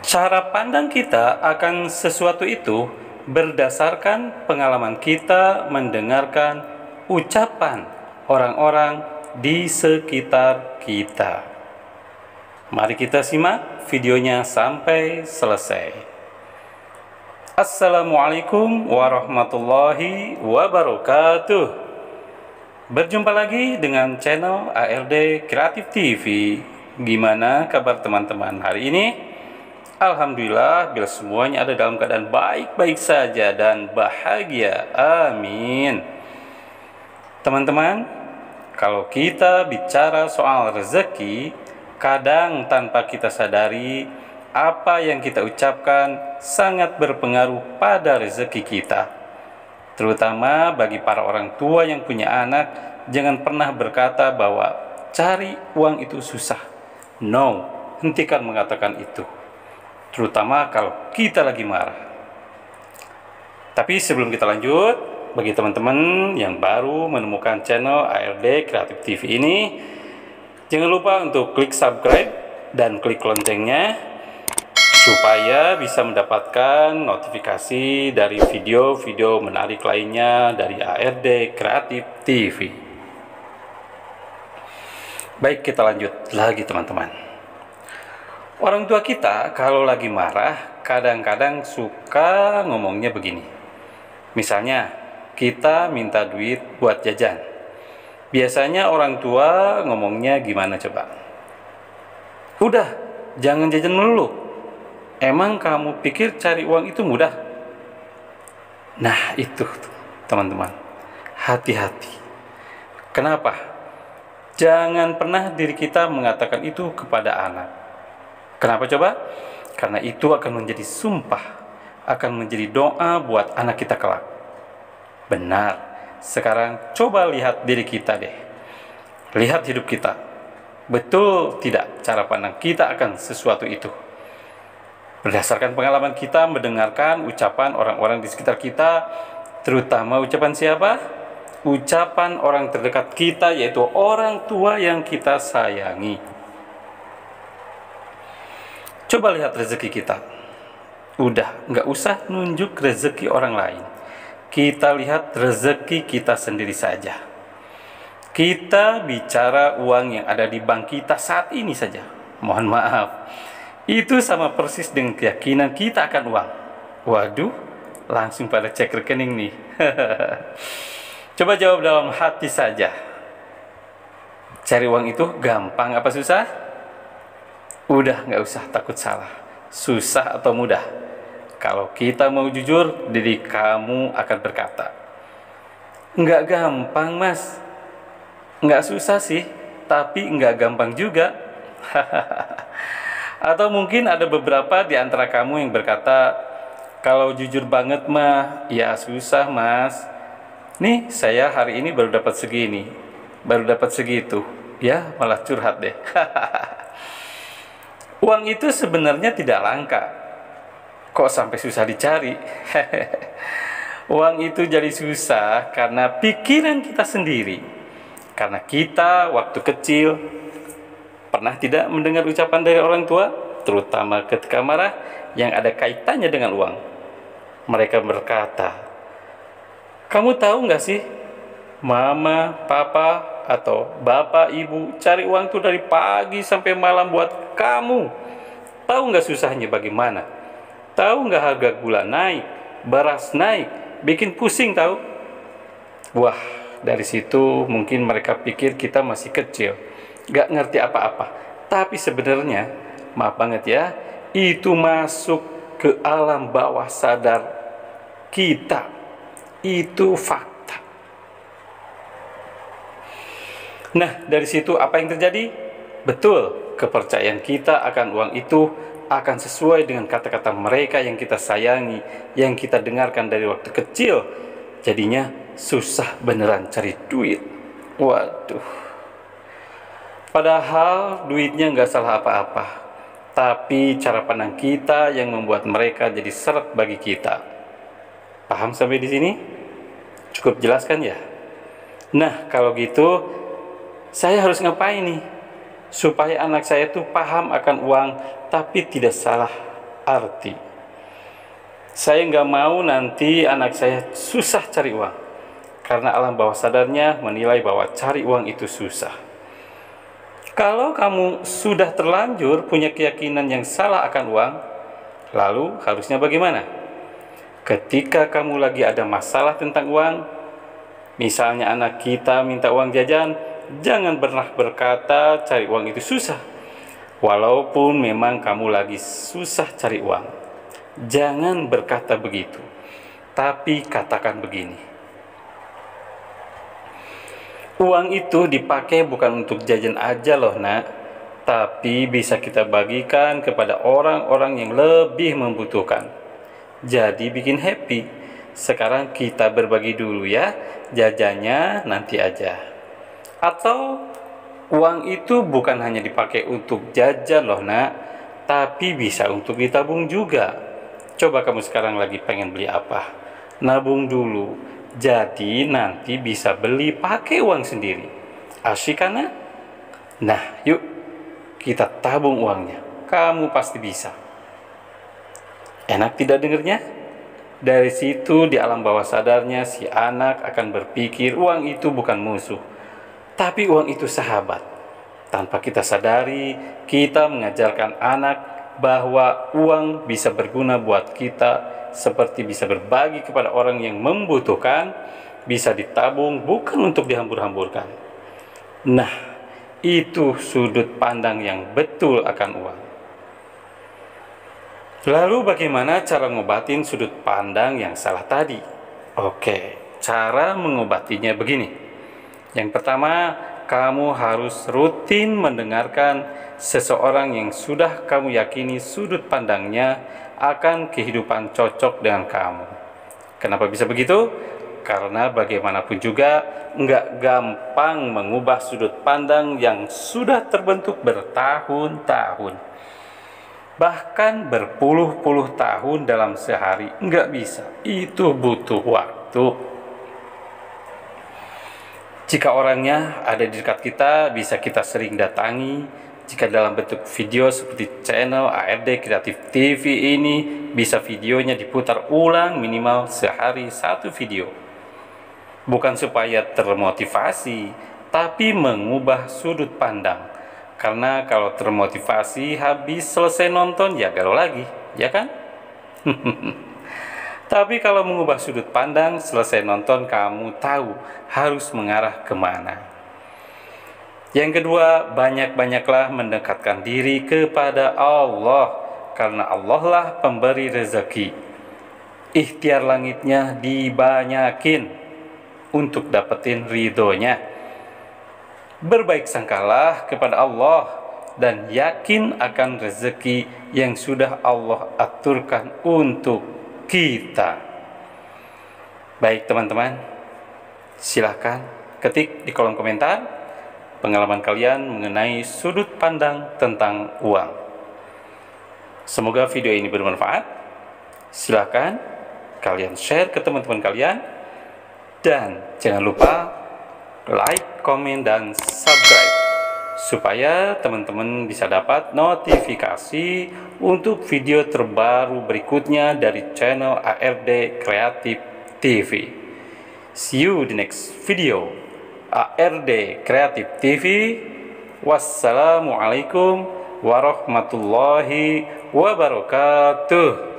Cara pandang kita akan sesuatu itu berdasarkan pengalaman kita mendengarkan ucapan orang-orang di sekitar kita. Mari kita simak videonya sampai selesai. Assalamualaikum warahmatullahi wabarakatuh. Berjumpa lagi dengan channel ARD Kreatif TV. Gimana kabar teman-teman hari ini? Alhamdulillah, bila semuanya ada dalam keadaan baik-baik saja dan bahagia. Amin. Teman-teman, kalau kita bicara soal rezeki, kadang tanpa kita sadari, apa yang kita ucapkan sangat berpengaruh pada rezeki kita. Terutama bagi para orang tua yang punya anak, jangan pernah berkata bahwa cari uang itu susah. No, hentikan mengatakan itu. Terutama kalau kita lagi marah. Tapi sebelum kita lanjut, bagi teman-teman yang baru menemukan channel ARD Kreatif TV ini, jangan lupa untuk klik subscribe dan klik loncengnya supaya bisa mendapatkan notifikasi dari video-video menarik lainnya dari ARD Kreatif TV. Baik, kita lanjut lagi teman-teman. Orang tua kita kalau lagi marah kadang-kadang suka ngomongnya begini. Misalnya kita minta duit buat jajan. Biasanya orang tua ngomongnya gimana coba? Udah, jangan jajan melulu. Emang kamu pikir cari uang itu mudah? Nah itu teman-teman, hati-hati. Kenapa? Jangan pernah diri kita mengatakan itu kepada anak. Kenapa coba? Karena itu akan menjadi sumpah, akan menjadi doa buat anak kita kelak. Benar. Sekarang coba lihat diri kita deh. Lihat hidup kita. Betul tidak cara pandang kita akan sesuatu itu? Berdasarkan pengalaman kita mendengarkan ucapan orang-orang di sekitar kita, terutama ucapan siapa? Ucapan orang terdekat kita, yaitu orang tua yang kita sayangi. Coba lihat rezeki kita. Udah, nggak usah nunjuk rezeki orang lain. Kita lihat rezeki kita sendiri saja. Kita bicara uang yang ada di bank kita saat ini saja. Mohon maaf, itu sama persis dengan keyakinan kita akan uang. Waduh, langsung pada cek rekening nih. Coba jawab dalam hati saja. Cari uang itu gampang apa susah? Udah, nggak usah takut salah. Susah atau mudah? Kalau kita mau jujur, diri kamu akan berkata, nggak gampang mas. Nggak susah sih, tapi nggak gampang juga. Atau mungkin ada beberapa di antara kamu yang berkata, kalau jujur banget mah, ya susah mas. Nih, saya hari ini baru dapat segini, baru dapat segitu. Ya, malah curhat deh. Uang itu sebenarnya tidak langka. Kok sampai susah dicari? Uang itu jadi susah karena pikiran kita sendiri. Karena kita waktu kecil pernah tidak mendengar ucapan dari orang tua, terutama ketika marah yang ada kaitannya dengan uang. Mereka berkata, kamu tahu nggak sih, mama, papa, atau bapak, ibu cari uang tuh dari pagi sampai malam buat kamu. Tahu nggak susahnya bagaimana? Tahu nggak harga gula naik, beras naik, bikin pusing tahu? Wah, dari situ mungkin mereka pikir kita masih kecil, nggak ngerti apa-apa. Tapi sebenarnya, maaf banget ya, itu masuk ke alam bawah sadar kita. Itu fakta. Nah, dari situ apa yang terjadi? Betul, kepercayaan kita akan uang itu akan sesuai dengan kata-kata mereka yang kita sayangi, yang kita dengarkan dari waktu kecil. Jadinya susah beneran cari duit. Waduh. Padahal duitnya nggak salah apa-apa. Tapi cara pandang kita yang membuat mereka jadi seret bagi kita. Paham sampai di sini? Cukup jelaskan ya? Nah, kalau gitu saya harus ngapain nih supaya anak saya tuh paham akan uang tapi tidak salah berarti. Saya nggak mau nanti anak saya susah cari uang, karena alam bawah sadarnya menilai bahwa cari uang itu susah. Kalau kamu sudah terlanjur punya keyakinan yang salah akan uang, lalu harusnya bagaimana? Ketika kamu lagi ada masalah tentang uang, misalnya anak kita minta uang jajan, jangan pernah berkata cari uang itu susah. Walaupun memang kamu lagi susah cari uang, jangan berkata begitu. Tapi katakan begini: uang itu dipakai bukan untuk jajan aja loh nak, tapi bisa kita bagikan kepada orang-orang yang lebih membutuhkan. Jadi bikin happy. Sekarang kita berbagi dulu ya, jajannya nanti aja. Atau uang itu bukan hanya dipakai untuk jajan loh nak, tapi bisa untuk ditabung juga. Coba kamu sekarang lagi pengen beli apa? Nabung dulu, jadi nanti bisa beli pakai uang sendiri. Asyik kan? Nah yuk kita tabung uangnya, kamu pasti bisa. Enak tidak dengernya? Dari situ di alam bawah sadarnya si anak akan berpikir uang itu bukan musuh, tapi uang itu sahabat. Tanpa kita sadari, kita mengajarkan anak bahwa uang bisa berguna buat kita, seperti bisa berbagi kepada orang yang membutuhkan, bisa ditabung bukan untuk dihambur-hamburkan. Nah, itu sudut pandang yang betul akan uang. Lalu bagaimana cara ngobatin sudut pandang yang salah tadi? Oke, cara mengobatinya begini. Yang pertama, kamu harus rutin mendengarkan seseorang yang sudah kamu yakini sudut pandangnya akan kehidupan cocok dengan kamu. Kenapa bisa begitu? Karena bagaimanapun juga nggak gampang mengubah sudut pandang yang sudah terbentuk bertahun-tahun. Bahkan berpuluh-puluh tahun dalam sehari nggak bisa. Itu butuh waktu. Jika orangnya ada di dekat kita, bisa kita sering datangi. Jika dalam bentuk video seperti channel ARD Kreatif TV ini, bisa videonya diputar ulang minimal sehari satu video. Bukan supaya termotivasi, tapi mengubah sudut pandang. Karena kalau termotivasi habis selesai nonton ya galau lagi, ya kan? Tapi kalau mengubah sudut pandang selesai nonton kamu tahu harus mengarah kemana. Yang kedua, banyak-banyaklah mendekatkan diri kepada Allah, karena Allah lah pemberi rezeki. Ikhtiar langitnya dibanyakin untuk dapetin ridhonya. Berbaik sangkalah kepada Allah dan yakin akan rezeki yang sudah Allah aturkan untuk kita. Baik teman-teman, silahkan ketik di kolom komentar pengalaman kalian mengenai sudut pandang tentang uang. Semoga video ini bermanfaat. Silahkan kalian share ke teman-teman kalian, dan jangan lupa like, komen, dan subscribe supaya teman-teman bisa dapat notifikasi untuk video terbaru berikutnya dari channel ARD Kreatif TV. See you di next video. ARD Kreatif TV. Wassalamualaikum warahmatullahi wabarakatuh.